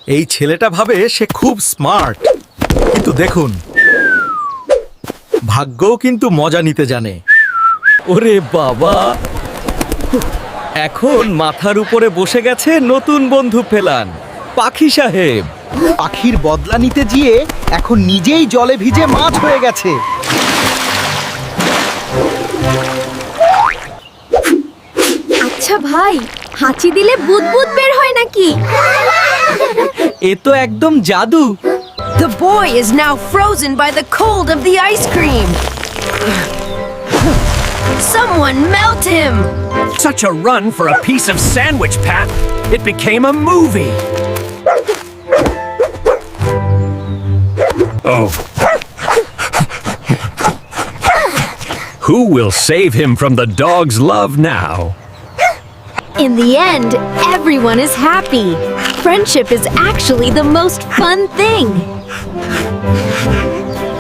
এই ছেলেটা ভাবে সে খুব স্মার্ট, কিন্তু দেখুন ভাগ্যও কিন্তু মজা নিতে জানে। ওরে বাবা, এখন মাথার উপরে বসে গেছে নতুন বন্ধু ফেলান, পাখি সাহেব। পাখির বদলা নিতে গিয়ে এখন নিজেই জলে ভিজে মাছ হয়ে গেছে। আচ্ছা ভাই, হাঁচি দিলে বুদবুদ বের হয় নাকি? এ তো একদম জাদু। The boy is now frozen by the cold of the ice cream. Someone melt him. Such a run for a piece of sandwich, Pat. It became a movie. Oh. Who will save him from the dog's love now? In the end, everyone is happy. Friendship is actually the most fun thing.